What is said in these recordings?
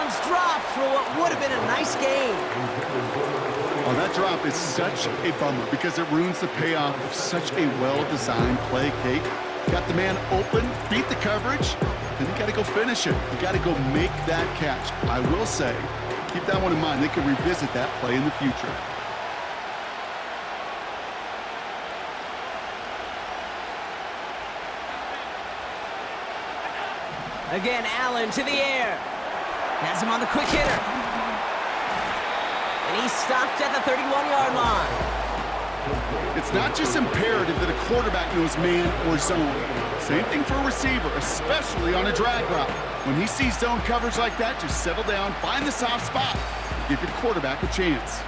Pads dropped for what would have been a nice game. Oh, that drop is such a bummer because it ruins the payoff of such a well-designed play, Kate. Got the man open, beat the coverage, then you got to go finish it. You got to go make that catch. I will say, keep that one in mind. They can revisit that play in the future. Again, Allen to the air. Has him on the quick hitter. And he's stopped at the 31-yard line. It's not just imperative that a quarterback knows man or zone. Same thing for a receiver, especially on a drag route. When he sees zone coverage like that, just settle down, find the soft spot, and give your quarterback a chance.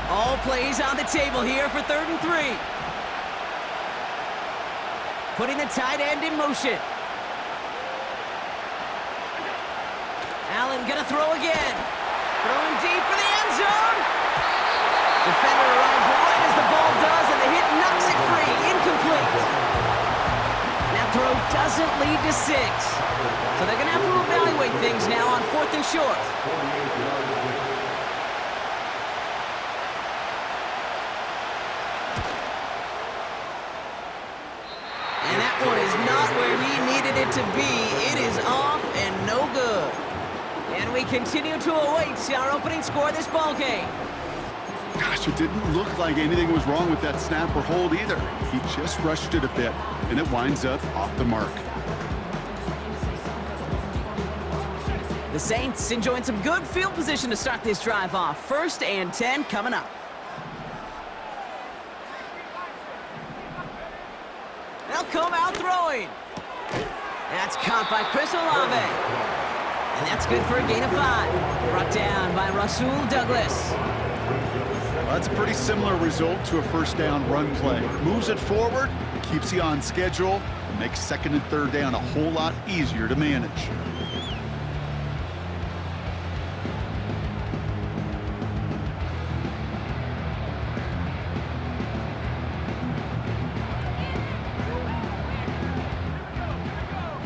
All plays on the table here for 3rd and 3. Putting the tight end in motion. Allen gonna throw again. Throwing deep for the end zone. Defender arrives right as the ball does, and the hit knocks it free. Incomplete. That throw doesn't lead to 6. So they're gonna have to evaluate things now on 4th and short. And that one is not where he needed it to be. It is off and no good. And we continue to await our opening score of this ball game. Gosh, it didn't look like anything was wrong with that snap or hold either. He just rushed it a bit, and it winds up off the mark. The Saints enjoying some good field position to start this drive off. 1st and 10 coming up. They'll come out throwing. That's caught by Chris Olave. And that's good for a gain of 5. Brought down by Rasul Douglas. Well, that's a pretty similar result to a first down run play. Moves it forward, keeps you on schedule, and makes 2nd and 3rd down a whole lot easier to manage.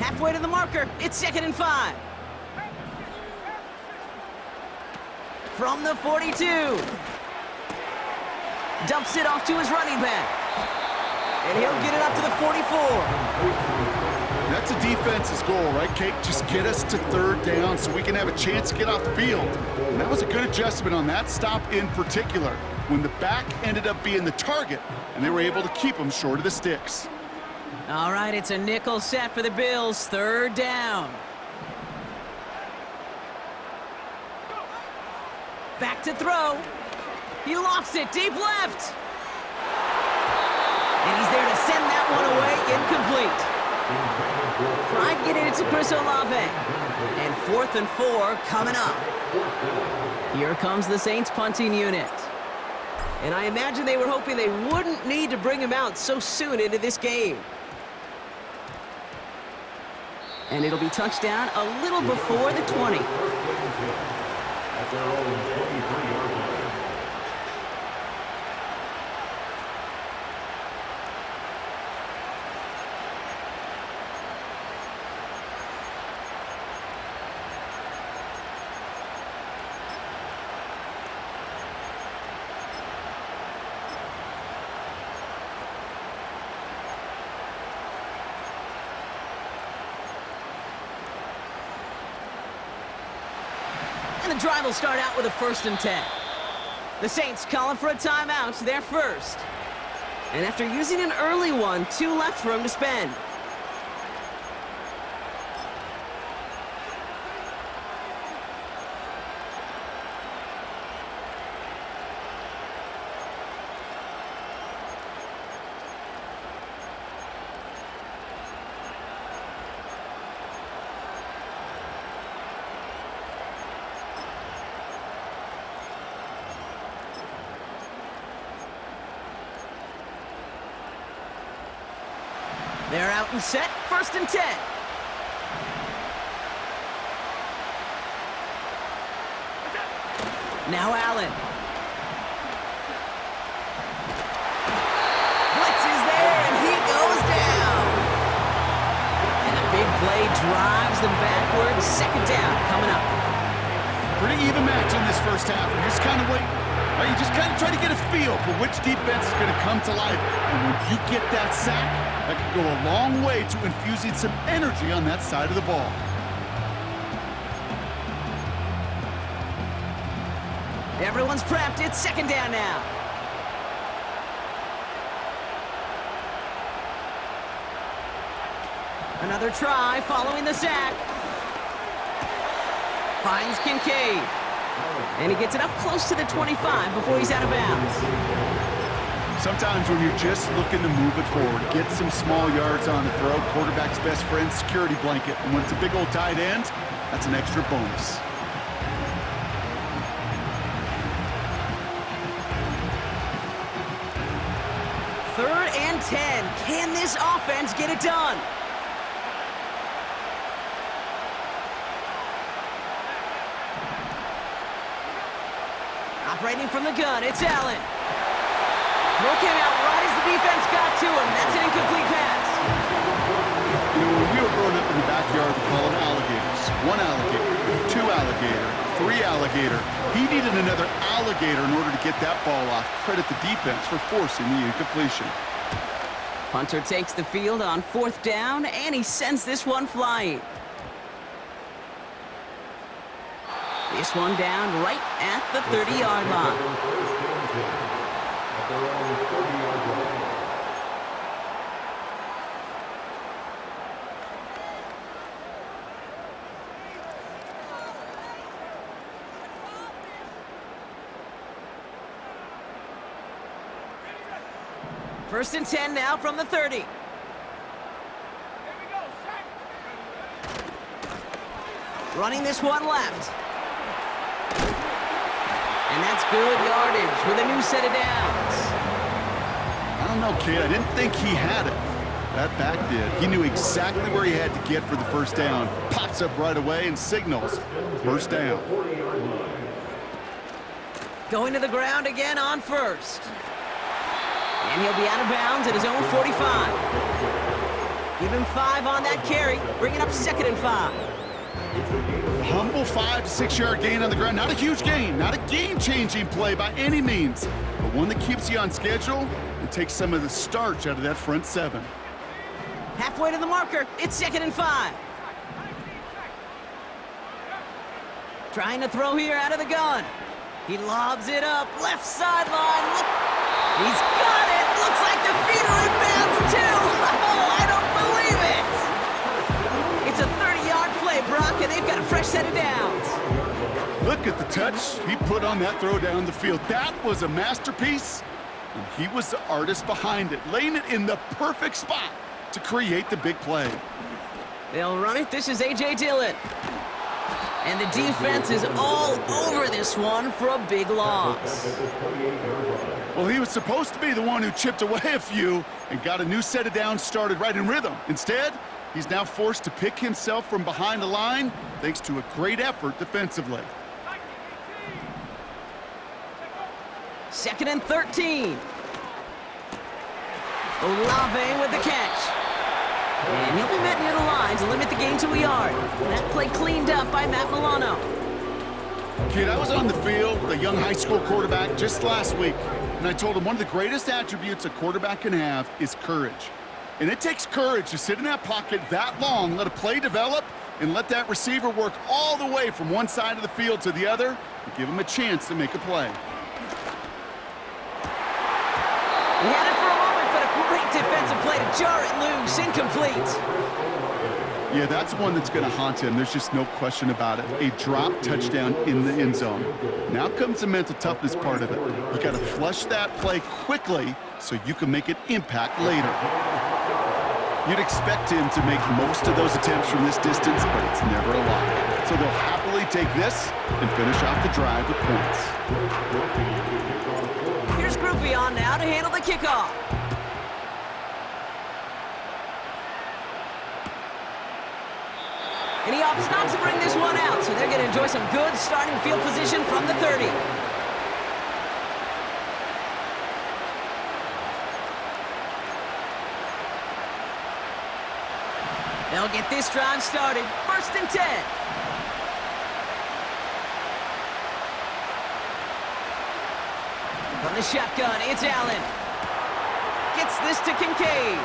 Halfway to the marker, it's 2nd and 5. From the 42. Dumps it off to his running back. And he'll get it up to the 44. That's a defense's goal, right, Kate? Just get us to 3rd down so we can have a chance to get off the field. And that was a good adjustment on that stop in particular, when the back ended up being the target, and they were able to keep him short of the sticks. All right, it's a nickel set for the Bills. 3rd down. Back to throw. He lofts it deep left. And he's there to send that one away. Incomplete. Tried getting it to Chris Olave. And 4th and 4 coming up. Here comes the Saints punting unit. And I imagine they were hoping they wouldn't need to bring him out so soon into this game. And it'll be touchdown a little before the 20. At their own 23-yard line. And the drive will start out with a 1st and 10. The Saints calling for a timeout, their first. And after using an early one, 2 left for him to spend. They're out and set, 1st and 10. Now Allen. Blitz is there, and he goes down. And the big play drives them backwards. 2nd down coming up. pretty even match in this first half. And just kind of wait. Right, you just kind of try to get a feel for which defense is going to come to life. And when you get that sack, that can go a long way to infusing some energy on that side of the ball. Everyone's prepped. It's second down now. Another try following the sack. Finds Kincaid. And he gets it up close to the 25 before he's out of bounds. Sometimes when you're just looking to move it forward, get some small yards on the throw, quarterback's best friend, security blanket. And when it's a big old tight end, that's an extra bonus. Third and 10. Can this offense get it done? Operating from the gun, it's Allen. Throw came out right as the defense got to him. That's an incomplete pass. You know, when we were growing up in the backyard, we call them alligators. One alligator, two alligator, three alligator. He needed another alligator in order to get that ball off. Credit the defense for forcing the incompletion. Punter takes the field on fourth down, and he sends this one flying. This one down right at the 30-yard line. First and 10 now from the 30. Running this one left. And that's good yardage with a new set of downs. I don't know, kid. I didn't think he had it. That back did. He knew exactly where he had to get for the first down. Pops up right away and signals first down. Going to the ground again on first. And he'll be out of bounds at his own 45. Give him 5 on that carry, bringing up second and 5. Humble 5 to 6 yard gain on the ground. Not a huge gain, not a game-changing play by any means, but one that keeps you on schedule and takes some of the starch out of that front 7. Halfway to the marker, it's second and 5. Trying to throw here out of the gun. He lobs it up, left sideline. Look, he's got it. Looks like the feet are in bounds too. Oh, I don't believe it. It's a 30-yard play, Brock, and they've got a fresh set of downs. Look at the touch he put on that throw down the field. That was a masterpiece, and he was the artist behind it, laying it in the perfect spot to create the big play. They'll run it. This is A.J. Dillon. And the defense is all over this one for a big loss. Well, he was supposed to be the one who chipped away a few and got a new set of downs started right in rhythm. Instead, he's now forced to pick himself from behind the line thanks to a great effort defensively. Second and 13. Olave with the catch. And he'll be met near the line to limit the gain to a yard. That play cleaned up by Matt Milano. Kid, I was on the field with a young high school quarterback just last week, and I told him one of the greatest attributes a quarterback can have is courage. And it takes courage to sit in that pocket that long, let a play develop, and let that receiver work all the way from one side of the field to the other and give him a chance to make a play. He had it for a moment, but a great defensive play to jar it loose. Incomplete. Yeah, that's one that's going to haunt him. There's just no question about it. A drop touchdown in the end zone. Now comes the mental toughness part of it. You got to flush that play quickly so you can make an impact later. You'd expect him to make most of those attempts from this distance, but it's never a lot. So they'll happily take this and finish off the drive with points. Here's Groupie on now to handle the kickoff. And he opts not to bring this one out, so they're going to enjoy some good starting field position from the 30. They'll get this drive started. First and 10. the shotgun, it's Allen. Gets this to Kincaid.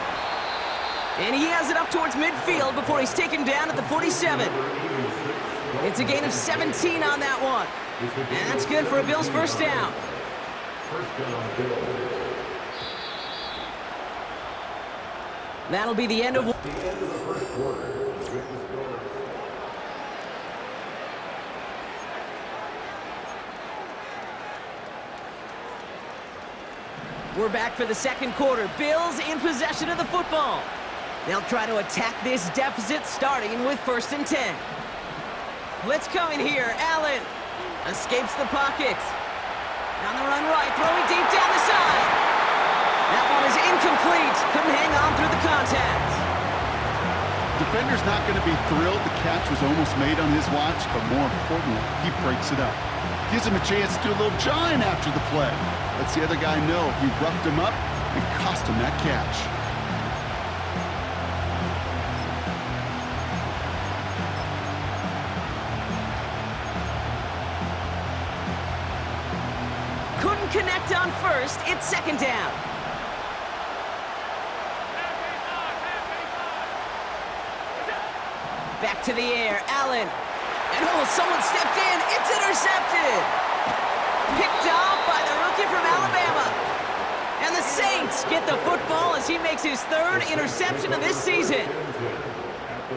And he has it up towards midfield before he's taken down at the 47. It's a gain of 17 on that one. And that's good for a Bills first down. That'll be the end of... We're back for the second quarter. Bills in possession of the football. They'll try to attack this deficit starting with 1st and 10. Blitz coming here. Allen escapes the pocket. On the run right, throwing deep down the side. That one is incomplete. Couldn't hang on through the contact. Defender's not going to be thrilled the catch was almost made on his watch, but more importantly, he breaks it up. Gives him a chance to do a little jawing after the play. Lets the other guy know he roughed him up and cost him that catch. Couldn't connect on 1st. It's 2nd down. Back to the air, Allen. And oh, someone stepped in. It's intercepted. Picked off by the rookie from Alabama. And the Saints get the football as he makes his 3rd interception of this season.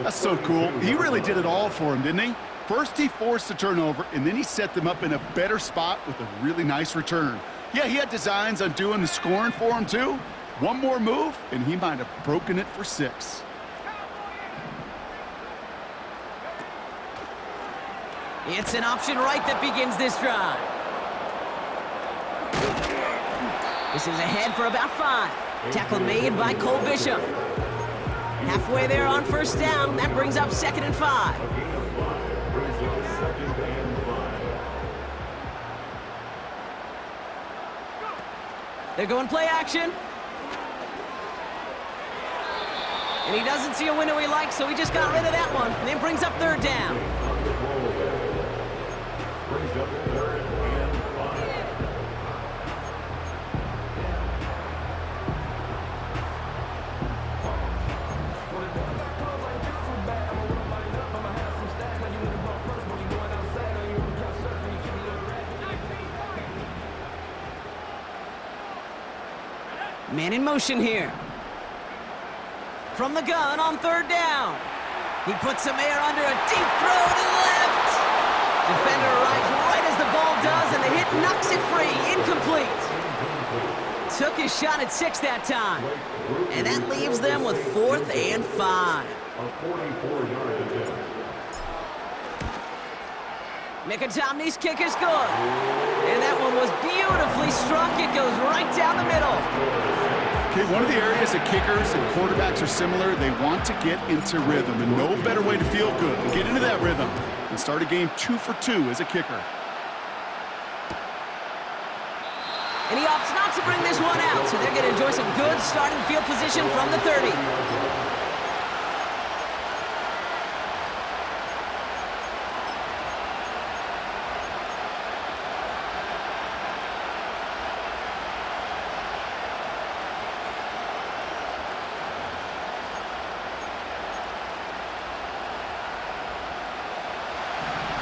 That's so cool. He really did it all for him, didn't he? First he forced the turnover, and then he set them up in a better spot with a really nice return. Yeah, he had designs on doing the scoring for him too. One more move, and he might have broken it for 6. It's an option right that begins this drive. This is ahead for about 5. Tackle made by Cole Bishop. Halfway there on 1st down. That brings up 2nd and 5. They're going play action. And he doesn't see a window he likes, so he just got rid of that one. And then brings up 3rd down. Man in motion here. From the gun on 3rd down. He puts some air under a deep throw to the left. Defender arrives right as the ball does, and the hit knocks it free. Incomplete. Took his shot at 6 that time. And that leaves them with 4th and 5. Mickatommy's kick is good. And that one was beautifully struck. It goes right down the middle. Okay, one of the areas that kickers and quarterbacks are similar, they want to get into rhythm, and no better way to feel good than get into that rhythm and start a game 2 for 2 as a kicker. And he opts not to bring this one out, so they're going to enjoy some good starting field position from the 30.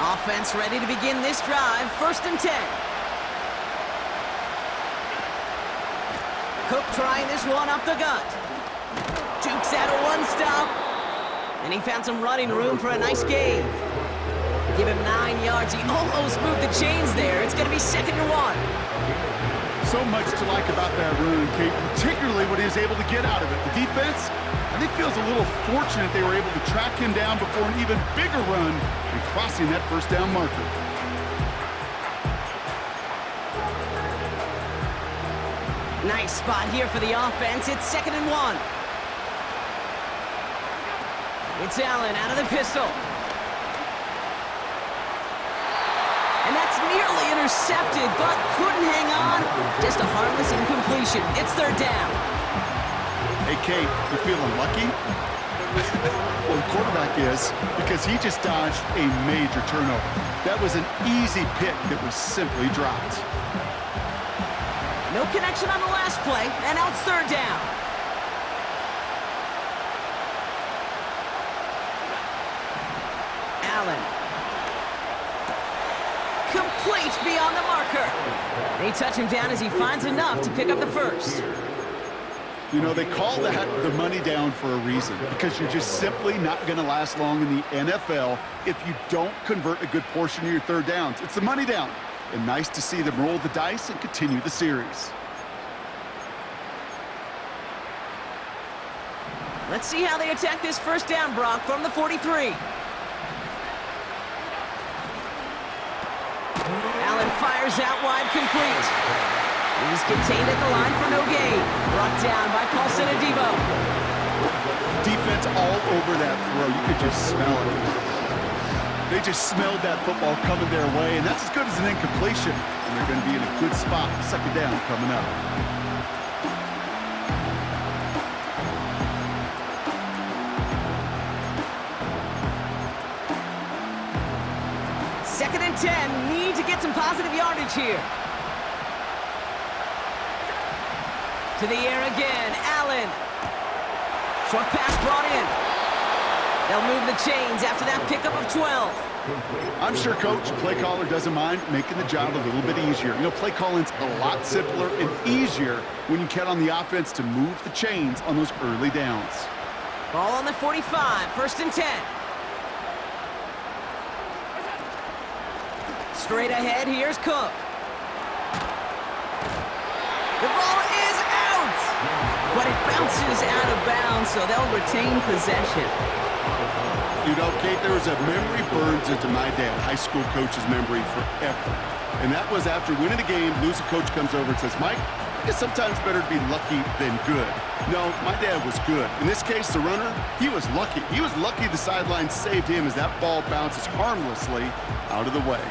Offense ready to begin this drive. 1st and 10. Cook trying this one up the gut. Jukes out a 1-stop. And he found some running room for a nice gain. Give him 9 yards. He almost moved the chains there. It's going to be 2nd and 1. So much to like about that run, Kate, particularly when he was able to get out of it. The defense, I think, feels a little fortunate they were able to track him down before an even bigger run and crossing that 1st down marker. Nice spot here for the offense. It's 2nd and 1. It's Allen out of the pistol. And that's nearly intercepted, but couldn't hang on. Just a harmless incompletion. It's 3rd down. Hey, Kate, you feeling lucky? Well, the quarterback is, because he just dodged a major turnover. That was an easy pick that was simply dropped. No connection on the last play, and now it's third down. Allen. Complete beyond the marker. They touch him down as he finds enough to pick up the first. You know, they call that the money down for a reason, because you're just simply not going to last long in the NFL if you don't convert a good portion of your third downs. It's the money down. And nice to see them roll the dice and continue the series. Let's see how they attack this first down, Brock, from the 43. Allen fires out wide, complete. He's contained at the line for no gain. Brought down by Paul Senadebo. Defense all over that throw. You could just smell it. They just smelled that football coming their way, and that's as good as an incompletion. And they're going to be in a good spot. Second down coming up. Second and 10. Need to get some positive yardage here. To the air again. Allen. Short pass brought in. They'll move the chains after that pickup of 12. I'm sure Coach, play caller, doesn't mind making the job a little bit easier. You know, play calling's a lot simpler and easier when you count on the offense to move the chains on those early downs. Ball on the 45. First and 10. Straight ahead, here's Cook. The ball is out! But it bounces out of bounds, so they'll retain possession. You know, Kate, there was a memory burns into my dad, high school coach's memory forever. And that was after winning a game, losing coach comes over and says, Mike, I guess sometimes better to be lucky than good. No, my dad was good. In this case, the runner, he was lucky. He was lucky the sideline saved him as that ball bounces harmlessly out of the way.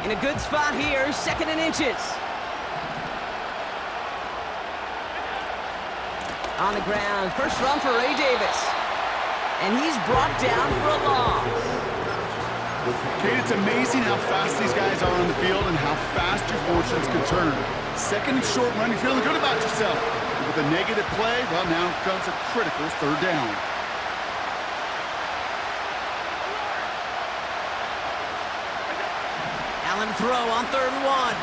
In a good spot here, second and inches. On the ground, first run for Ray Davis. And he's brought down for a loss. Kate, it's amazing how fast these guys are on the field and how fast your fortunes can turn. Second and short run, you're feeling good about yourself. With a negative play, well, now comes a critical third down. Allen throw on third and 1.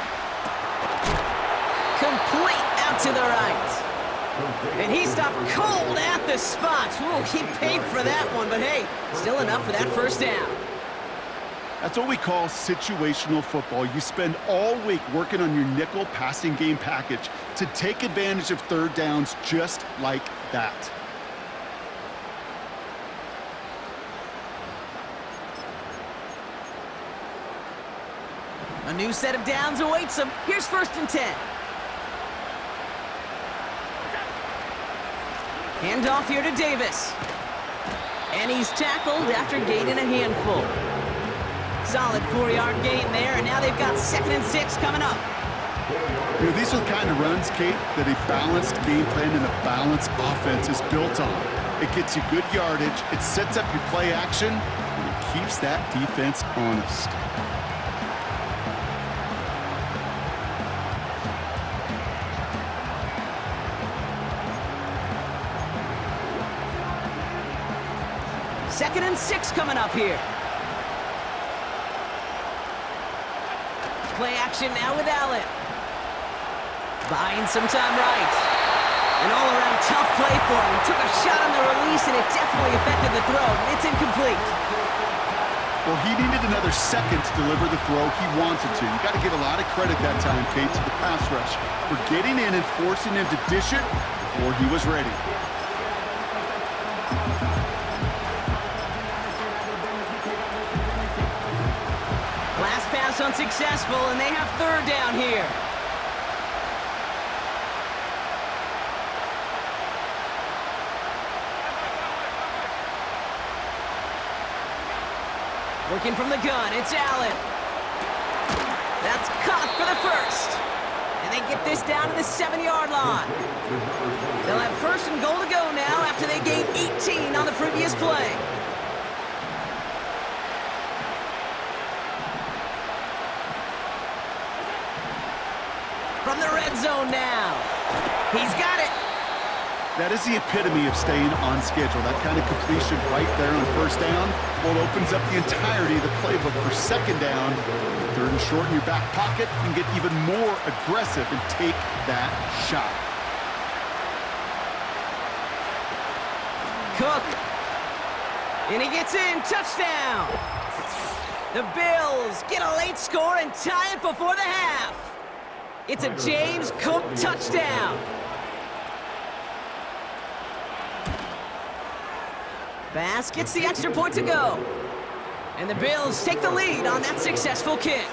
Complete out to the right. And he stopped cold at the spot. Ooh, he paid for that one, but hey, still enough for that first down. That's what we call situational football. You spend all week working on your nickel passing game package to take advantage of third downs just like that. A new set of downs awaits him. Here's first and 10. Handoff here to Davis. And he's tackled after gaining a handful. Solid 4-yard gain there, and now they've got second and 6 coming up. You know, these are the kind of runs, Kate, that a balanced game plan and a balanced offense is built on. It gets you good yardage, it sets up your play action, and it keeps that defense honest. Second and 6 coming up here. Play action now with Allen. Buying some time right. An all-around tough play for him. He took a shot on the release, and it definitely affected the throw. It's incomplete. Well, he needed another second to deliver the throw he wanted to. You got to give a lot of credit that time, Kate, to the pass rush for getting in and forcing him to dish it before he was ready. Last pass unsuccessful, and they have third down here. Working from the gun, it's Allen. That's caught for the first. And they get this down to the 7-yard line. They'll have first and goal to go now after they gained 18 on the previous play. from the red zone now. He's got it. That is the epitome of staying on schedule. That kind of completion right there on first down, well, opens up the entirety of the playbook for second down. Third and short in your back pocket, and get even more aggressive and take that shot. Cook. And he gets in. Touchdown. The Bills get a late score and tie it before the half. It's a James Cook touchdown. Bass gets the extra point to go. And the Bills take the lead on that successful kick.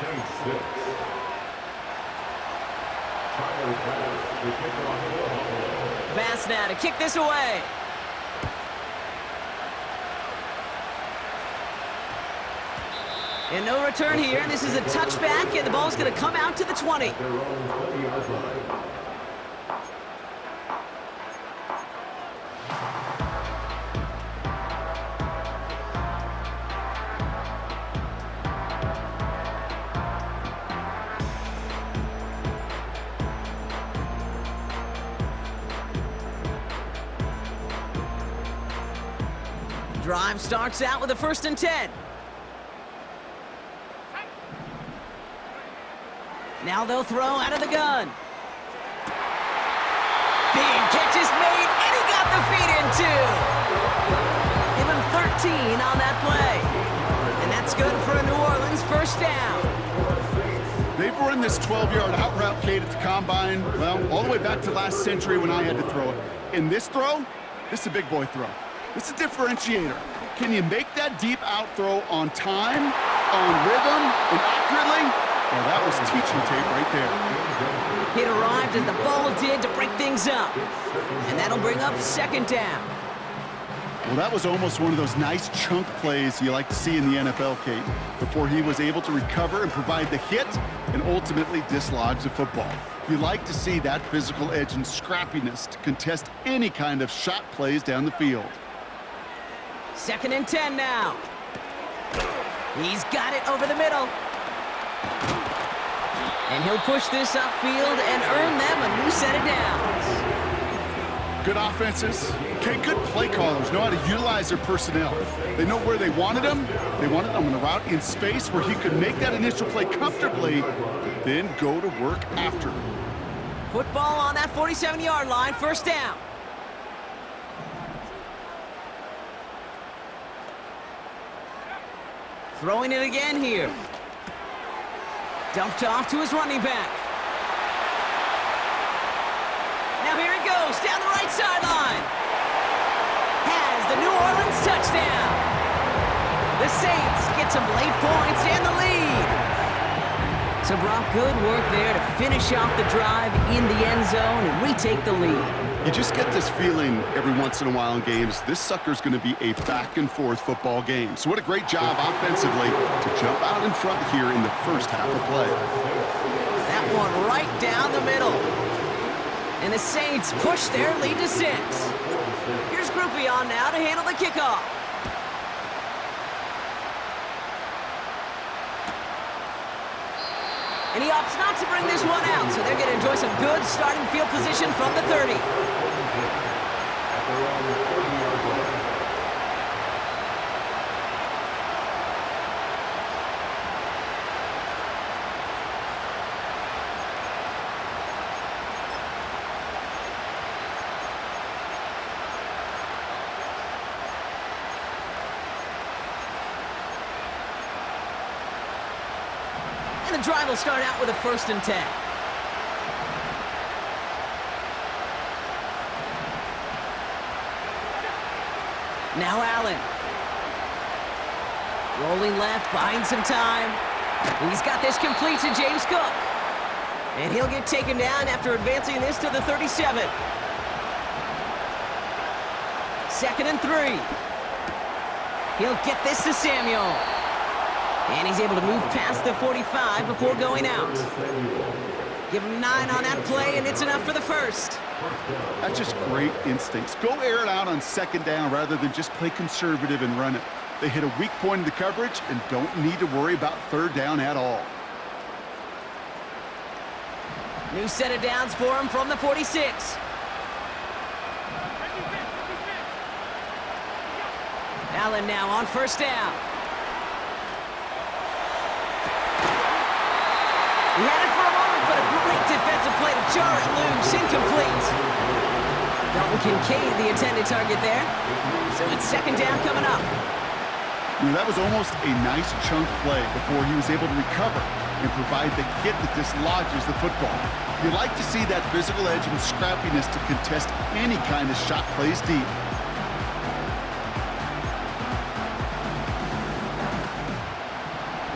Bass now to kick this away. And no return here. This is a touchback, and the ball's going to come out to the 20. Drive starts out with a 1st and 10. Now they'll throw out of the gun. Big catch is made, and he got the feet in too. Give him 13 on that play. And that's good for a New Orleans 1st down. They've run this 12-yard out route, Kate, at the combine, well, all the way back to last century when I had to throw it. In this throw, this is a big boy throw. This is a differentiator. Can you make that deep out throw on time, on rhythm, and accurately? Well, that was teaching tape right there. It arrived as the ball did to break things up. And that'll bring up 2nd down. Well, that was almost one of those nice chunk plays you like to see in the NFL, Kate, before he was able to recover and provide the hit and ultimately dislodge the football. You like to see that physical edge and scrappiness to contest any kind of shot plays down the field. 2nd and 10 now. He's got it over the middle. And he'll push this upfield and earn them a new set of downs. Good offenses. Okay, good play callers know how to utilize their personnel. They know where they wanted him. They wanted him on a route in space where he could make that initial play comfortably, but then go to work after. Football on that 47-yard line, 1st down. Throwing it again here. Dumped off to his running back. Now here he goes, down the right sideline. Has the New Orleans touchdown. The Saints get some late points and the lead. So Brock, good work there to finish off the drive in the end zone and retake the lead. You just get this feeling every once in a while in games, this sucker's going to be a back-and-forth football game. So what a great job offensively to jump out in front here in the first half of play. That one right down the middle. And the Saints push their lead to 6. Here's Groupie on now to handle the kickoff. And he opts not to bring this one out, so they're going to enjoy some good starting field position from the 30. The drive will start out with a 1st and 10. Now Allen. Rolling left, buying some time. He's got this complete to James Cook. And he'll get taken down after advancing this to the 37. 2nd and 3. He'll get this to Samuel. And he's able to move past the 45 before going out. Give him 9 on that play, and it's enough for the 1st. That's just great instincts. Go air it out on 2nd down rather than just play conservative and run it. They hit a weak point in the coverage and don't need to worry about 3rd down at all. New set of downs for him from the 46. Allen now on first down. He had it for a moment, but a great defensive play to jar it loose. Incomplete. Dalton Kincaid, the intended target there. So it's second down coming up. That was almost a nice chunk play before he was able to recover and provide the hit that dislodges the football. You like to see that physical edge and scrappiness to contest any kind of shot plays deep.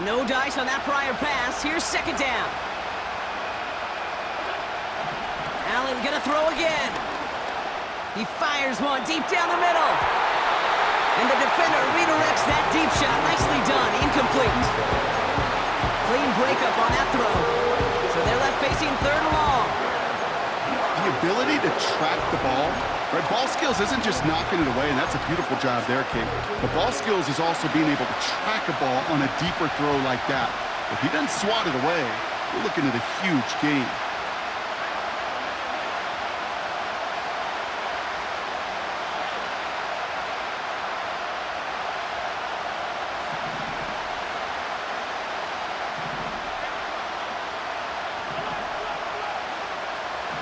No dice on that prior pass. Here's second down. Allen gonna throw again. He fires one deep down the middle. And the defender redirects that deep shot. Nicely done. Incomplete. Clean breakup on that throw. So they're left facing third and long. The ability to track the ball, right? Ball skills isn't just knocking it away, and that's a beautiful job there, Kate. But ball skills is also being able to track a ball on a deeper throw like that. If he doesn't swat it away, we're looking at a huge gain.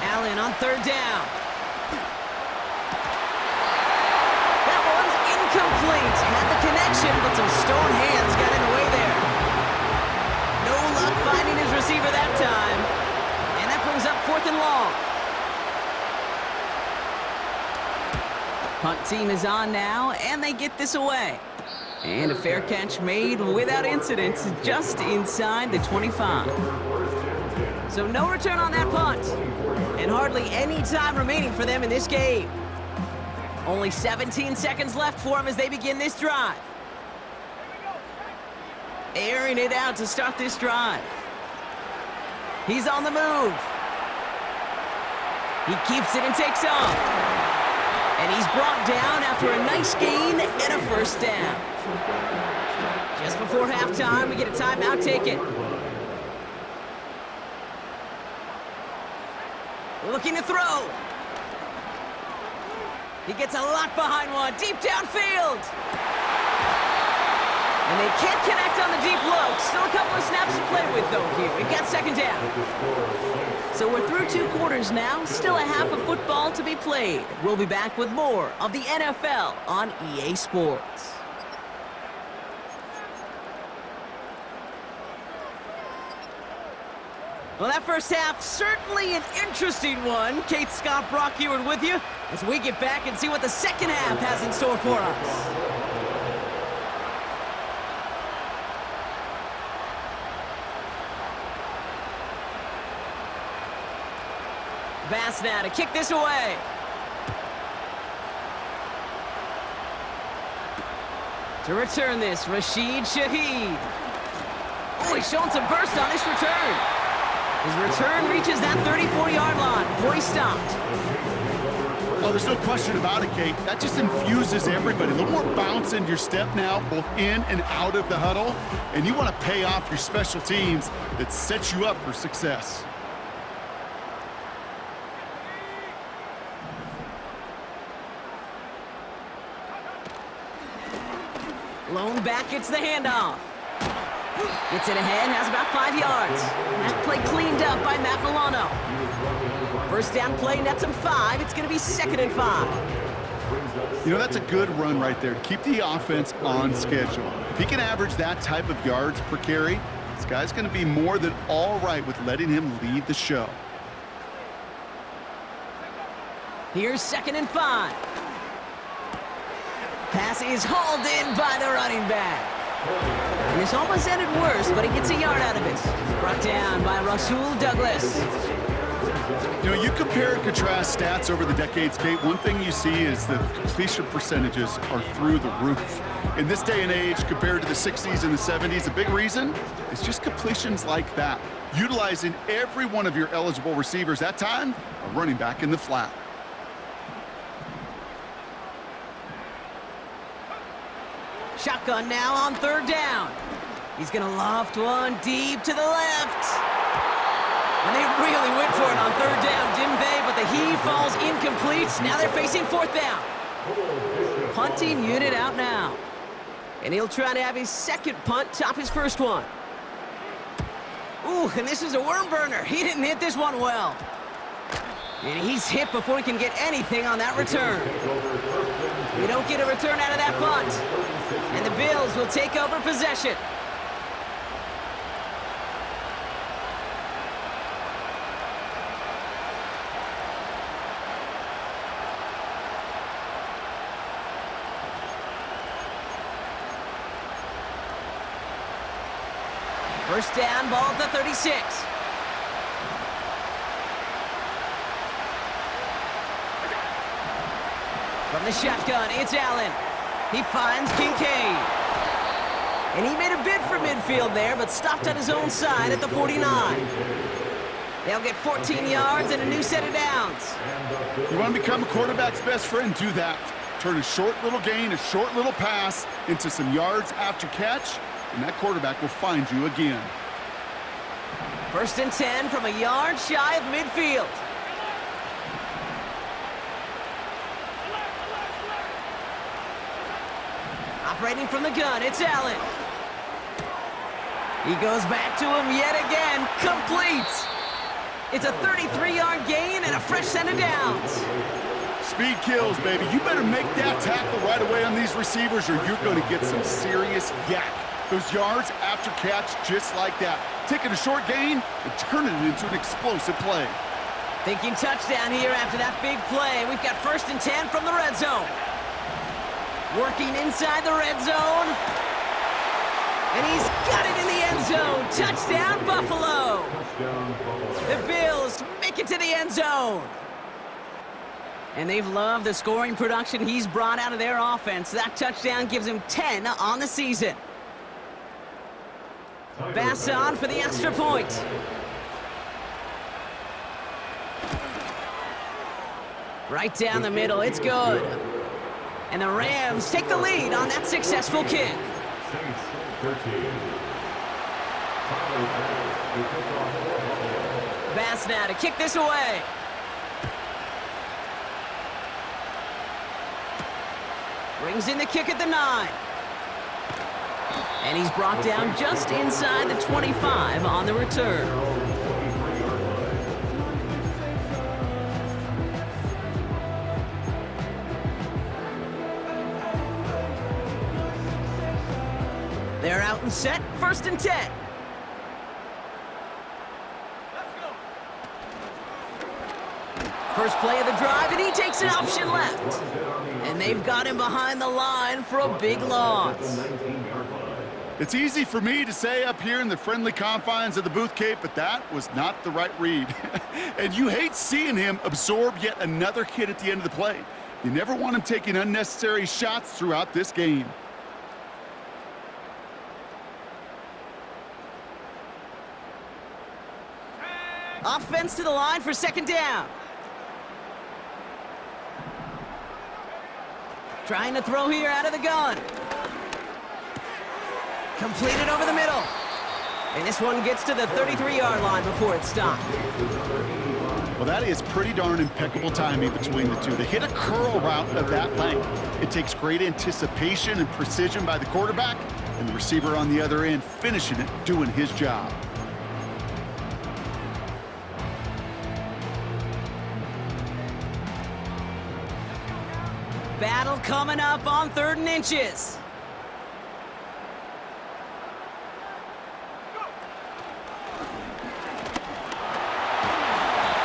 Allen on third down. That one's incomplete. Had the connection, but some stone hands got in the way there. No luck finding his receiver that time. And that brings up fourth and long. Punt team is on now, and they get this away. And a fair catch made without incident, just inside the 25. So no return on that punt. And hardly any time remaining for them in this game. Only 17 seconds left for them as they begin this drive. Airing it out to start this drive. He's on the move. He keeps it and takes off. And he's brought down after a nice gain and a first down. Just before halftime, we get a timeout taken. Looking to throw. He gets a lot behind one, deep downfield. And they can't connect on the deep look. Still a couple of snaps to play with, though, here. We've got second down. So we're through 2 quarters now. Still a half of football to be played. We'll be back with more of the NFL on EA Sports. Well, that first half, certainly an interesting one. Kate, Scott, Brock Ewart with you as we get back and see what the second half has in store for us. Bass now to kick this away. To return this, Rashid Shaheed. Oh, he's showing some burst on this return. His return reaches that 34-yard line before he stopped. Oh, there's no question about it, Kate. That just infuses everybody. A little more bounce in your step now, both in and out of the huddle. And you want to pay off your special teams that sets you up for success. Lone back gets the handoff. Gets it ahead, has about 5 yards. That play cleaned up by Matt Milano. First down play, nets him 5. It's going to be 2nd and 5. You know, that's a good run right there to keep the offense on schedule. If he can average that type of yards per carry, this guy's going to be more than all right with letting him lead the show. Here's 2nd and 5. Pass is hauled in by the running back. And this almost ended worse, but he gets a yard out of it. Brought down by Rasul Douglas. You know, you compare and contrast stats over the decades, Kate. One thing you see is that completion percentages are through the roof. In this day and age, compared to the 60s and the 70s, a big reason is just completions like that. Utilizing every one of your eligible receivers. That time, a running back in the flat. Shotgun now on 3rd down. He's going to loft one deep to the left. And they really went for it on third down, didn't they? But the heave falls incomplete. Now they're facing fourth down. Punting unit out now. And he'll try to have his second punt top his first one. Ooh, and this is a worm burner. He didn't hit this one well. And he's hit before he can get anything on that return. We don't get a return out of that punt. And the Bills will take over possession. First down, ball at the 36. From the shotgun, it's Allen. He finds Kincaid. And he made a bid for midfield there, but stopped on his own side at the 49. They'll get 14 yards and a new set of downs. You want to become a quarterback's best friend? Do that. Turn a short little gain, a short little pass into some yards after catch, and that quarterback will find you again. First and 10 from a yard shy of midfield. Operating from the gun, it's Allen. He goes back to him yet again, complete. It's a 33-yard gain and a fresh set of downs. Speed kills, baby. You better make that tackle right away on these receivers or you're going to get some serious yak. Those yards after catch just like that. Taking a short gain and turning it into an explosive play. Thinking touchdown here after that big play. We've got first and 10 from the red zone. Working inside the red zone. And he's got it in the end zone. Touchdown, Buffalo. The Bills make it to the end zone. And they've loved the scoring production he's brought out of their offense. That touchdown gives him 10 on the season. Bass on for the extra point. Right down the middle, it's good. And the Rams take the lead on that successful kick. Bass now to kick this away. Brings in the kick at the 9. And he's brought down just inside the 25 on the return. They're out and set, first and 10. First play of the drive, and he takes an option left. And they've got him behind the line for a big loss. It's easy for me to say up here in the friendly confines of the booth, Cape, but that was not the right read. And you hate seeing him absorb yet another hit at the end of the play. You never want him taking unnecessary shots throughout this game. Offense to the line for second down. Trying to throw here out of the gun. Completed over the middle. And this one gets to the 33-yard line before it's stopped. Well, that is pretty darn impeccable timing between the two. They hit a curl route of that length. It takes great anticipation and precision by the quarterback, and the receiver on the other end finishing it, doing his job. Battle coming up on 3rd and inches.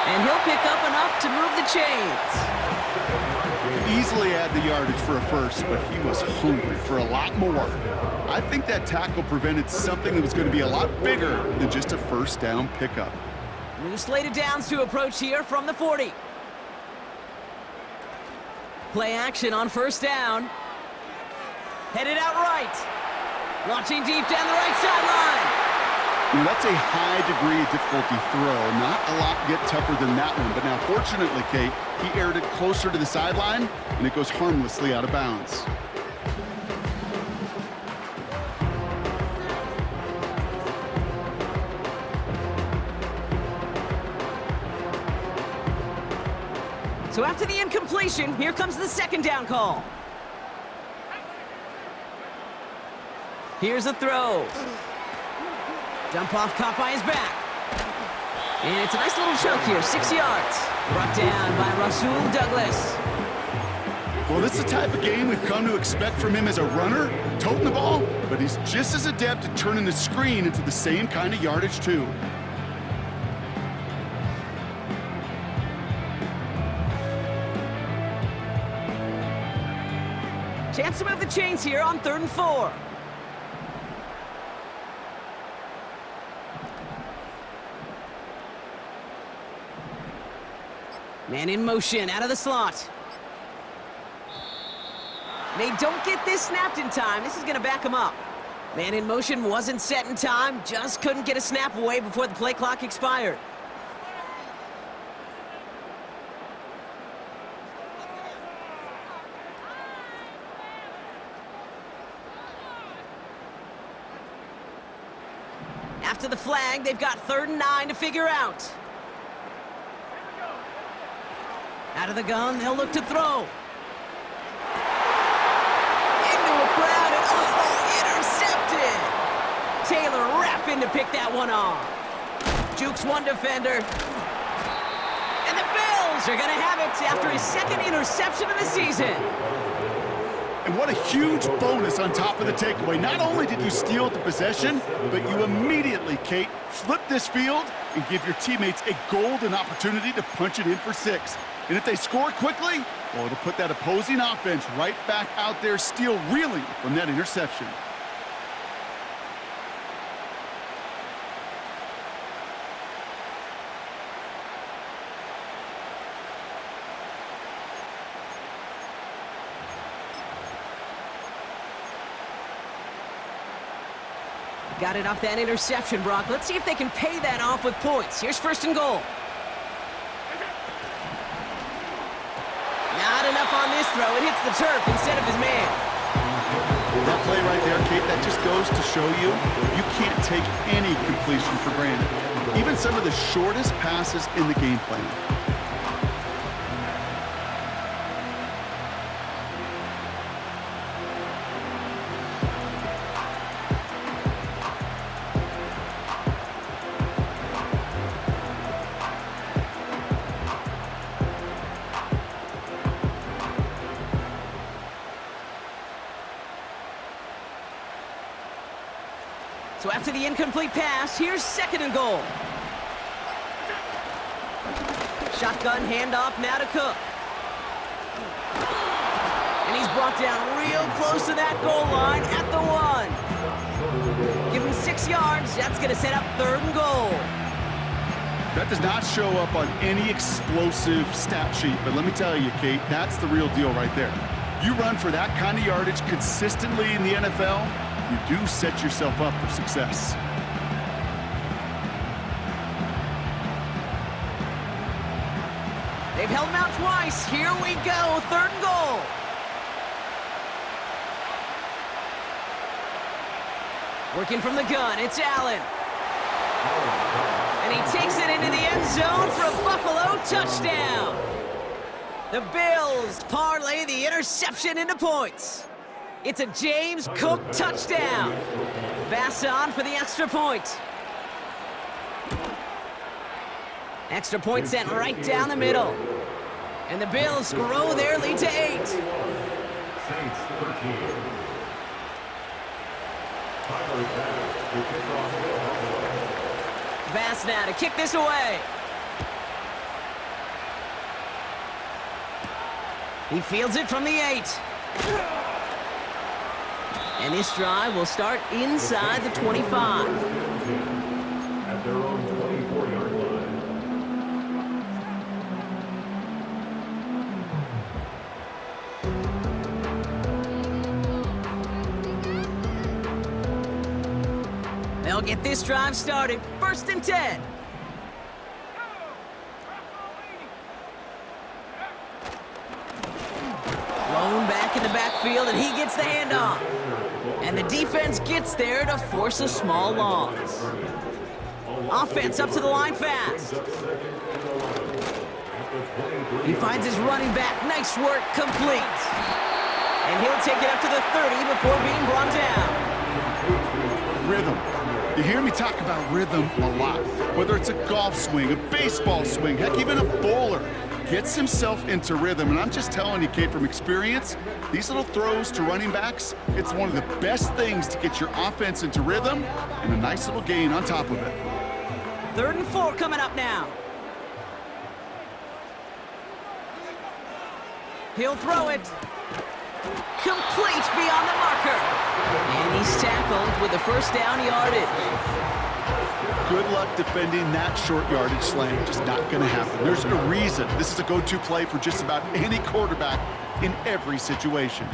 And he'll pick up enough to move the chains. Easily add the yardage for a first, but he was hungry for a lot more. I think that tackle prevented something that was going to be a lot bigger than just a first down pickup. New slate of downs to approach here from the 40. Play action on first down. Headed out right. Launching deep down the right sideline. Now, that's a high degree of difficulty throw. Not a lot get tougher than that one. But now, fortunately, Kate, he aired it closer to the sideline, and it goes harmlessly out of bounds. So after the incompletion, here comes the second down call. Here's a throw. Dump off caught by his back. And it's a nice little chunk here, 6 yards. Brought down by Rasul Douglas. Well, this is the type of game we've come to expect from him as a runner, toting the ball, but he's just as adept at turning the screen into the same kind of yardage, too. Chance to move the chains here on 3rd and 4. Man in motion, out of the slot. They don't get this snapped in time. This is going to back him up. Man in motion wasn't set in time, just couldn't get a snap away before the play clock expired. After the flag, they've got 3rd and 9 to figure out. Out of the gun, they'll look to throw. Into a crowd and intercepted! Taylor rapping to pick that one off. Jukes one defender. And the Bills are gonna have it after his 2nd interception of the season. And what a huge bonus on top of the takeaway. Not only did you steal the possession, but you immediately, Kate, flip this field and give your teammates a golden opportunity to punch it in for 6. And if they score quickly, well, it'll put that opposing offense right back out there, still reeling from that interception. Got it off that interception, Brock. Let's see if they can pay that off with points. Here's 1st and goal. Not enough on this throw. It hits the turf instead of his man. That play right there, Kate, that just goes to show you can't take any completion for granted. Even some of the shortest passes in the game plan. So after the incomplete pass, here's 2nd and goal. Shotgun handoff now to Cook. And he's brought down real close to that goal line at the 1. Give him 6 yards. That's going to set up 3rd and goal. That does not show up on any explosive stat sheet, but let me tell you, Kate, that's the real deal right there. You run for that kind of yardage consistently in the NFL, you do set yourself up for success. They've held him out twice. Here we go, 3rd and goal. Working from the gun, it's Allen. And he takes it into the end zone for a Buffalo touchdown. The Bills parlay the interception into points. It's a James Cook touchdown. Bass on for the extra point. Extra point sent right down the middle. And the Bills grow their lead to 8. Saints 13. Tyler Bass will kick off. Bass now to kick this away. He fields it from the 8. And this drive will start inside the 25. At their own 24-yard line. They'll get this drive started. 1st and 10. Blown back in the backfield, and he gets the handoff. And the defense gets there to force a small loss. Offense up to the line fast. He finds his running back. Nice work, complete. And he'll take it up to the 30 before being brought down. Rhythm. You hear me talk about rhythm a lot. Whether it's a golf swing, a baseball swing, heck, even a bowler gets himself into rhythm. And I'm just telling you, Kate, from experience, these little throws to running backs, it's one of the best things to get your offense into rhythm and a nice little gain on top of it. 3rd and 4 coming up now. He'll throw it. Complete beyond the marker. And he's tackled with the first down yardage. Good luck defending that short yardage slant. Just not going to happen. There's a reason this is a go-to play for just about any quarterback in every situation.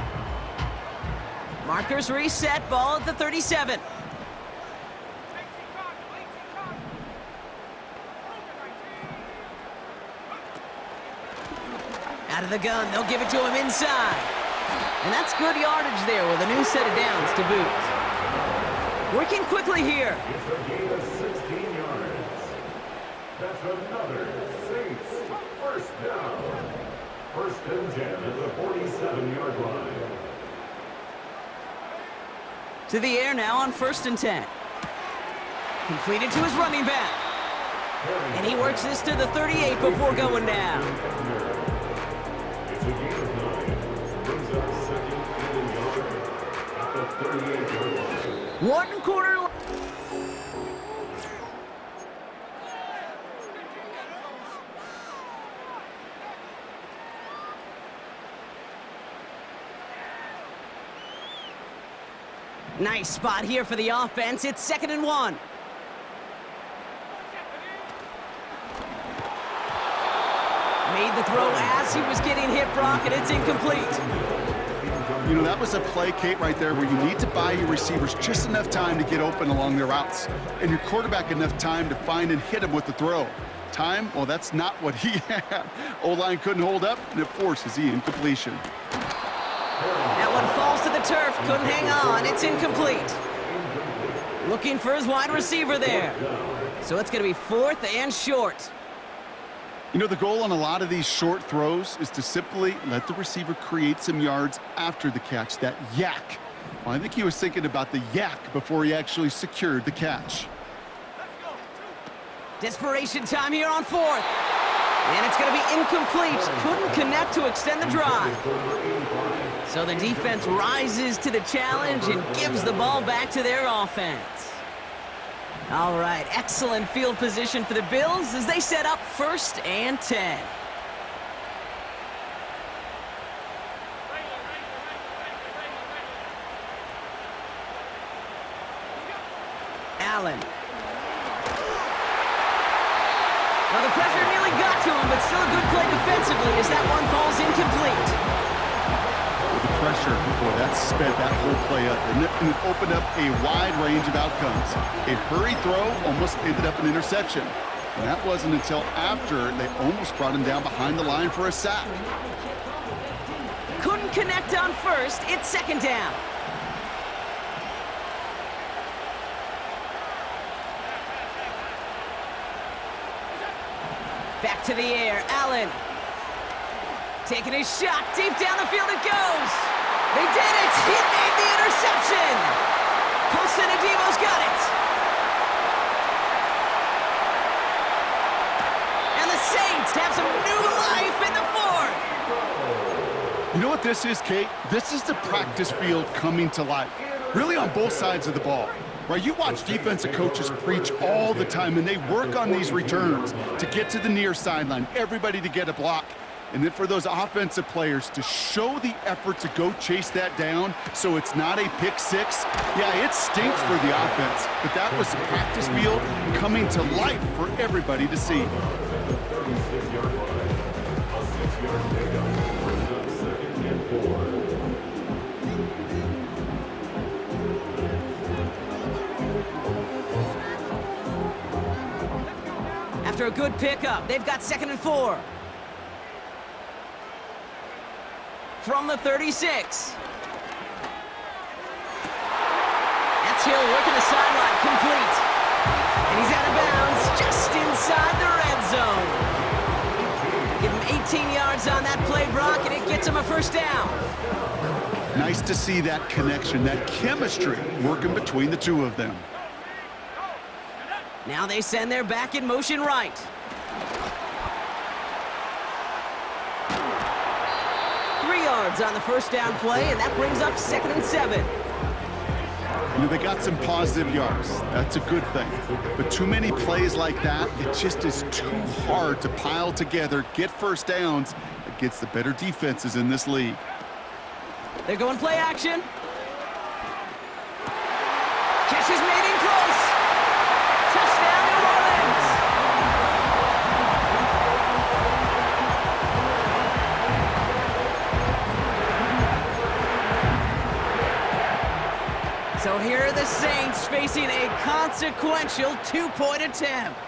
Markers reset, ball at the 37. Out of the gun, they'll give it to him inside. And that's good yardage there with a new set of downs to boot. Working quickly here. It's a gain of 16 yards. That's another Saints first down. 1st and 10 at the 47-yard line. To the air now on 1st and 10. Completed to his running back. And he works this to the 38 before going down. It's a gain of 9. Brings up 2nd and yard at the 38-yard line. 1 quarter. Nice spot here for the offense. It's 2nd and 1. Made the throw as he was getting hit, Brock, and it's incomplete. You know, that was a play, Kate, right there where you need to buy your receivers just enough time to get open along their routes, and your quarterback enough time to find and hit him with the throw. Time, well, that's not what he had. O-line couldn't hold up, and it forces the incompletion. That one falls to the turf. Couldn't hang on. It's incomplete. Looking for his wide receiver there. So it's going to be 4th and short. You know, the goal on a lot of these short throws is to simply let the receiver create some yards after the catch, that yak. Well, I think he was thinking about the yak before he actually secured the catch. Desperation time here on 4th. And it's going to be incomplete. Couldn't connect to extend the drive. So the defense rises to the challenge and gives the ball back to their offense. All right, excellent field position for the Bills as they set up 1st and 10. Allen. Well, the pressure nearly got to him, but still a good play defensively as that one falls incomplete. The pressure, boy, that sped that whole play up, and it opened up a wide range of outcomes. A hurried throw almost ended up an interception, and that wasn't until after they almost brought him down behind the line for a sack. Couldn't connect on 1st. It's 2nd down. Back to the air, Allen. Taking his shot, deep down the field it goes. They did it! He made the interception! Cosenadivo's got it! And the Saints have some new life in the 4th! You know what this is, Kate? This is the practice field coming to life. Really on both sides of the ball. Right, you watch defensive coaches preach all the time, and they work on these returns to get to the near sideline, everybody to get a block. And then for those offensive players to show the effort to go chase that down so it's not a pick six, yeah, it stinks for the offense. But that was the practice field coming to life for everybody to see. After a good pickup, they've got 2nd and 4. From the 36. That's Hill working the sideline, complete. And he's out of bounds just inside the red zone. Give him gets him a first down. Nice to see that connection, that chemistry working between the two of them. Now they send their back in motion right. On the first down play, and that brings up 2nd and 7. You know, they got some positive yards. That's a good thing. But too many plays like that, it just is too hard to pile together, get first downs against the better defenses in this league. They're going play action. Catch is made in close. Touchdown, New Orleans. So here are the Saints facing a consequential two-point attempt.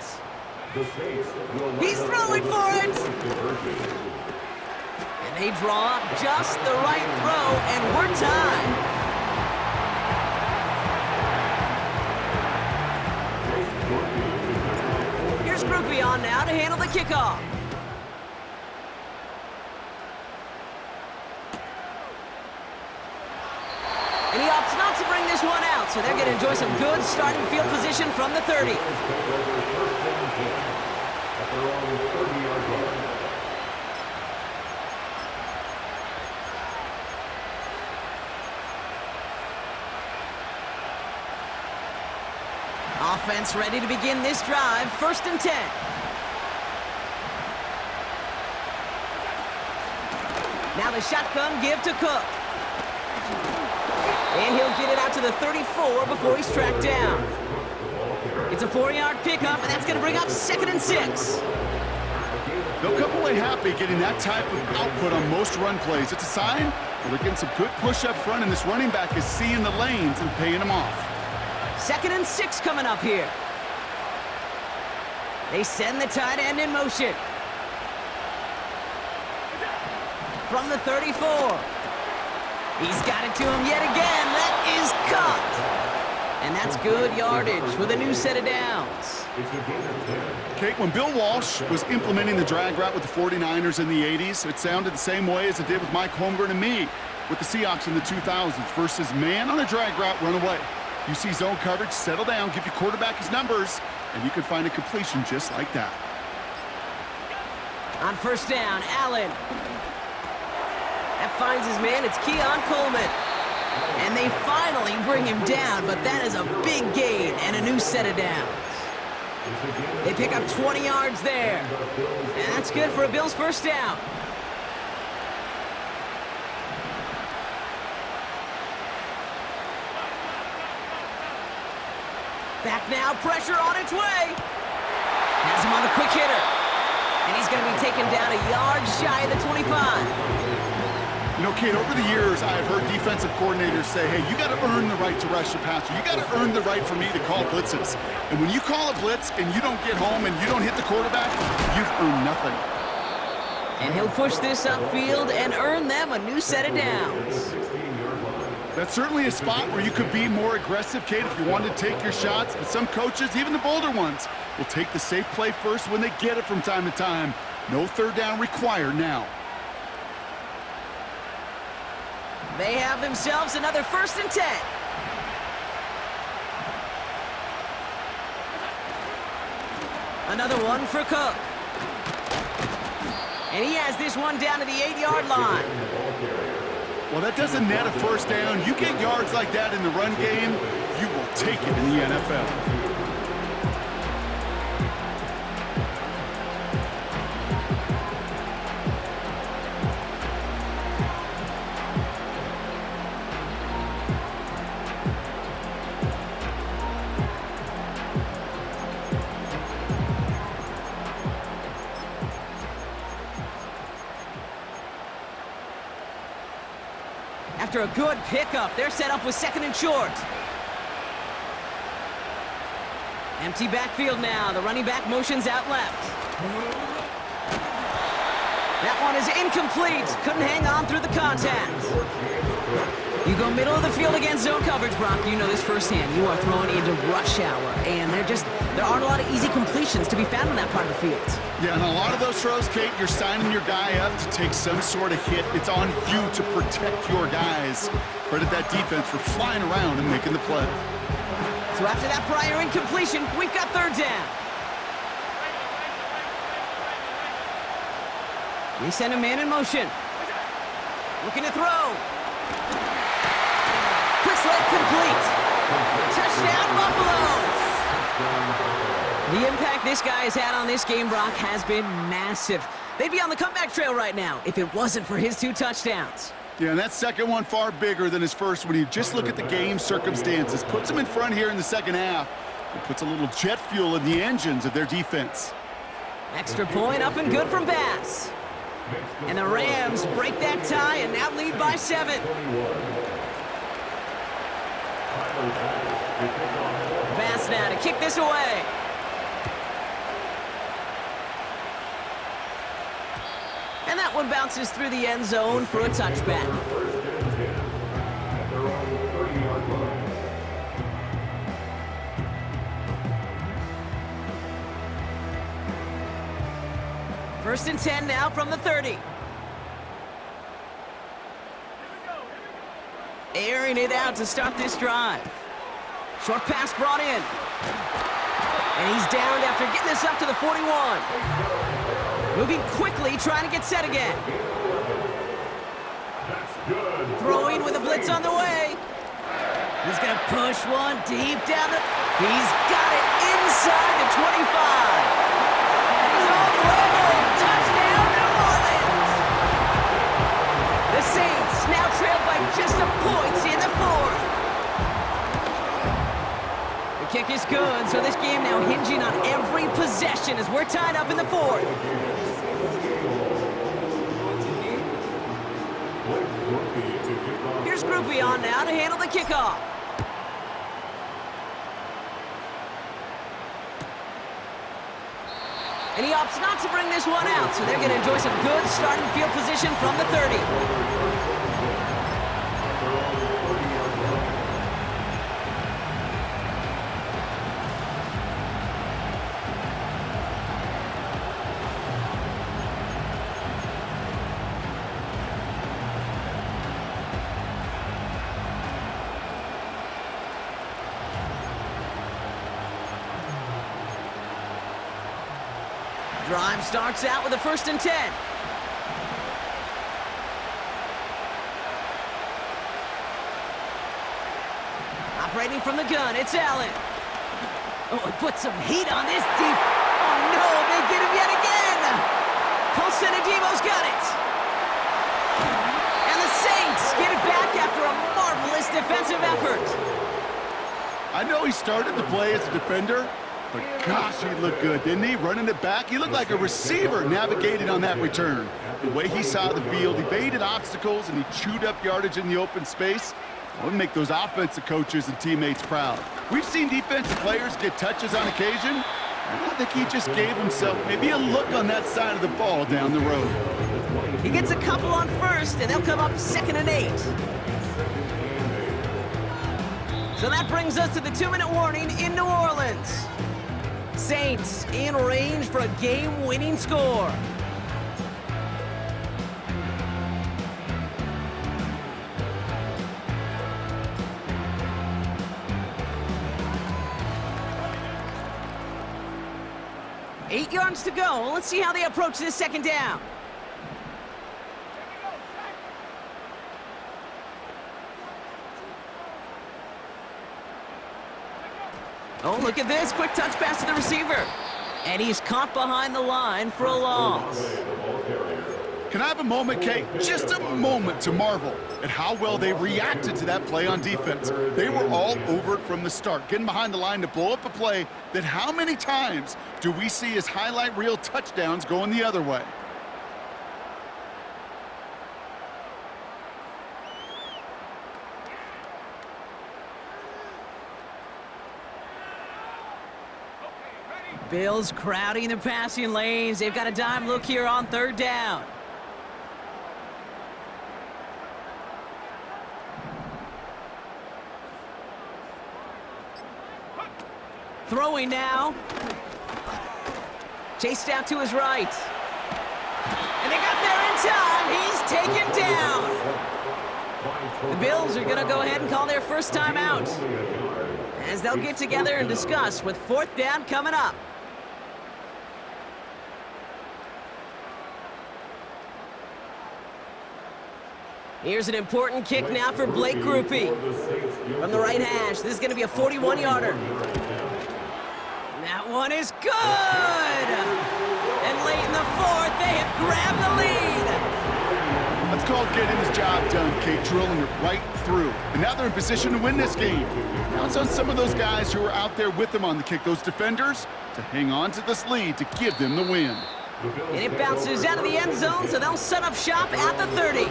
He's throwing for it! And they draw up just the right throw, and we're tied. Here's Groupie on now to handle the kickoff. And he opts not to bring this one out, so they're going to enjoy some good starting field position from the 30. Offense ready to begin this drive, 1st and 10. Now the shotgun give to Cook. And he'll get it out to the 34 before he's tracked down. It's a 4-yard pickup, and that's going to bring up 2nd and 6. They'll come away happy getting that type of output on most run plays. It's a sign that they're getting some good push up front, and this running back is seeing the lanes and paying them off. 2nd and 6 coming up here. They send the tight end in motion. From the 34. He's got it to him yet again. That is caught. And that's good yardage with a new set of downs. Kate, when Bill Walsh was implementing the drag route with the 49ers in the 80s, it sounded the same way as it did with Mike Holmgren and me with the Seahawks in the 2000s versus man on a drag route, run away. You see zone coverage, settle down, give your quarterback his numbers, and you can find a completion just like that. On 1st down, Allen. That finds his man. It's Keon Coleman. And they finally bring him down, but that is a big gain and a new set of downs. They pick up 20 yards there. And that's good for a Bills 1st down. Back now, pressure on its way. Has him on the quick hitter. And he's going to be taken down a yard shy of the 25. You know, Kate, over the years, I've heard defensive coordinators say, hey, you got to earn the right to rush the passer. You got to earn the right for me to call blitzes. And when you call a blitz and you don't get home and you don't hit the quarterback, you've earned nothing. And he'll push this upfield and earn them a new set of downs. That's certainly a spot where you could be more aggressive, Kate, if you wanted to take your shots. But some coaches, even the bolder ones, will take the safe play first when they get it from time to time. No 3rd down required now. They have themselves another 1st and 10. Another one for Cook. And he has this one down to the 8-yard line. Well, that doesn't net a 1st down. You get yards like that in the run game, you will take it in the NFL. After a good pickup, they're set up with 2nd and short. Empty backfield now. The running back motions out left. That one is incomplete. Couldn't hang on through the contact. You go middle of the field against zone coverage, Brock. You know this firsthand. You are throwing into rush hour, and There aren't a lot of easy completions to be found in that part of the field. Yeah, and a lot of those throws, Kate, you're signing your guy up to take some sort of hit. It's on you to protect your guys. Credit that defense for flying around and making the play. So after that prior incompletion, we've got third down. We send a man in motion. Looking to throw. Quick slide complete. Touchdown, Buffalo! The impact this guy has had on this game, Brock, has been massive. They'd be on the comeback trail right now if it wasn't for his 2 touchdowns. Yeah, and that second one far bigger than his first when you just look at the game circumstances. Puts them in front here in the second half. It puts a little jet fuel in the engines of their defense. Extra point up and good from Bass. And the Rams break that tie and now lead by 7. Bass now to kick this away. And that one bounces through the end zone for a touchback. First and 10 now from the 30. Airing it out to start this drive. Short pass brought in. And he's downed after getting this up to the 41. Moving quickly, trying to get set again. Throwing with a blitz on the way. He's going to push one deep down the... He's got it inside the 25. And he's all the way home. Touchdown, New Orleans. The Saints now trailed by just a point in the 4th. The kick is good, so this game now hinging on every possession as we're tied up in the 4th. Here's Groupie on now to handle the kickoff. And he opts not to bring this one out, so they're going to enjoy some good starting field position from the 30. Drive starts out with a first and 10. Operating from the gun, it's Allen. Oh, he put some heat on this deep. Oh no, they get him yet again. Colson Adebo's got it. And the Saints get it back after a marvelous defensive effort. I know he started the play as a defender, but gosh, he looked good, didn't he? Running it back, he looked like a receiver navigating on that return. The way he saw the field, evaded obstacles, and he chewed up yardage in the open space. That would make those offensive coaches and teammates proud. We've seen defensive players get touches on occasion. I think he just gave himself maybe a look on that side of the ball down the road. He gets a couple on first, and they'll come up 2nd and 8. So that brings us to the 2-minute warning in New Orleans. Saints in range for a game-winning score. Eight yards to go. Let's see how they approach this second down. Oh, look at this. Quick touch pass to the receiver. And he's caught behind the line for a loss. Can I have a moment, Kate? Just a moment to marvel at how well they reacted to that play on defense. They were all over it from the start, getting behind the line to blow up a play that how many times do we see as highlight reel touchdowns going the other way? Bills crowding the passing lanes. They've got a dime look here on third down. Throwing now. Chased out to his right. And they got there in time. He's taken down. The Bills are going to go ahead and call their first time out, as they'll get together and discuss with fourth down coming up. Here's an important kick now for Blake Grupe. From the right hash, this is going to be a 41-yarder. That one is good! And late in the fourth, they have grabbed the lead. That's called getting his job done, Kate, drilling it right through. And now they're in position to win this game. Now it's on some of those guys who are out there with them on the kick, those defenders, to hang on to this lead to give them the win. And it bounces out of the end zone, so they'll set up shop at the 30.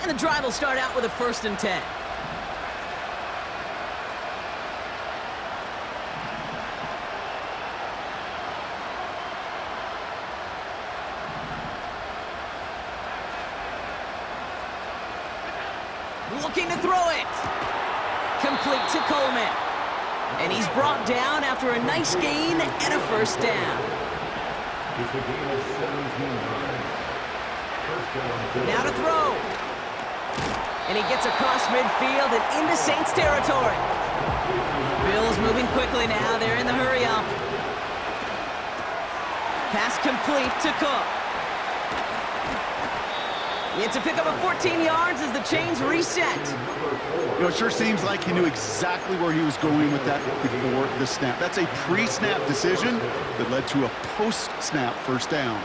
And the drive will start out with a 1st and 10. Looking to throw it. Complete to Coleman. And he's brought down after a nice gain and a 1st down. Now to throw. And he gets across midfield and into Saints territory. Bills moving quickly now. They're in the hurry up. Pass complete to Cook. It's a pickup of 14 yards as the chains reset. You know, it sure seems like he knew exactly where he was going with that before the snap. That's a pre-snap decision that led to a post-snap 1st down.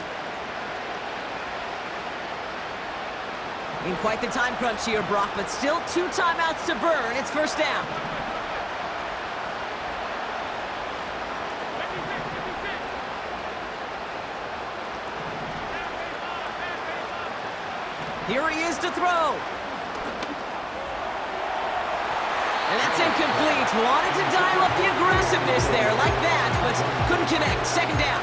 In quite the time crunch here, Brock, but still 2 timeouts to burn. It's 1st down. Here he is to throw. And that's incomplete. Wanted to dial up the aggressiveness there like that, but couldn't connect. 2nd down.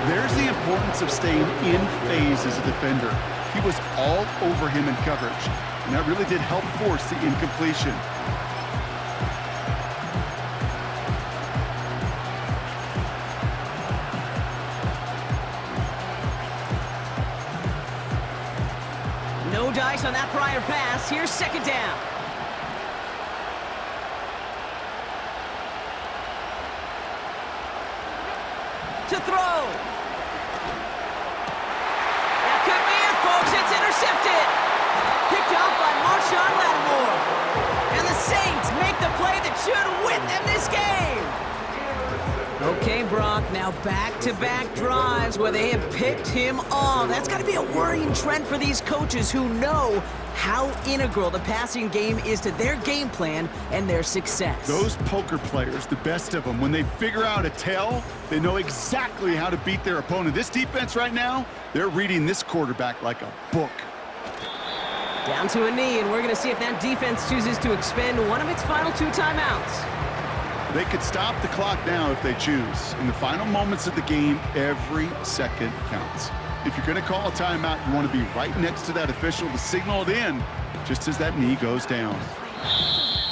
There's the importance of staying in phase as a defender. He was all over him in coverage, and that really did help force the incompletion. No dice on that prior pass. Here's 2nd down. To throw. That could be it, folks. It's intercepted. Picked off by Marshawn Lattimore. And the Saints make the play that should win them this game. Okay, Brock, now back-to-back drives where they have picked him off. That's got to be a worrying trend for these coaches who know how integral the passing game is to their game plan and their success. Those poker players, the best of them, when they figure out a tell, they know exactly how to beat their opponent. This defense right now, they're reading this quarterback like a book. Down to a knee, and we're going to see if that defense chooses to expend one of its final 2 timeouts. They could stop the clock now if they choose. In the final moments of the game, every second counts. If you're going to call a timeout, you want to be right next to that official to signal it in just as that knee goes down.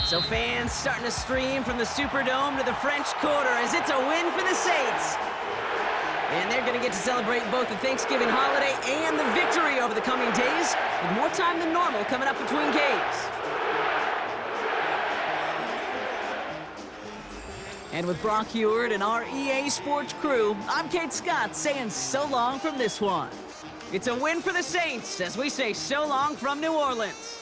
So fans starting to stream from the Superdome to the French Quarter as it's a win for the Saints. And they're going to get to celebrate both the Thanksgiving holiday and the victory over the coming days with more time than normal coming up between games. And with Brock Heward and our EA Sports crew, I'm Kate Scott saying so long from this one. It's a win for the Saints as we say so long from New Orleans.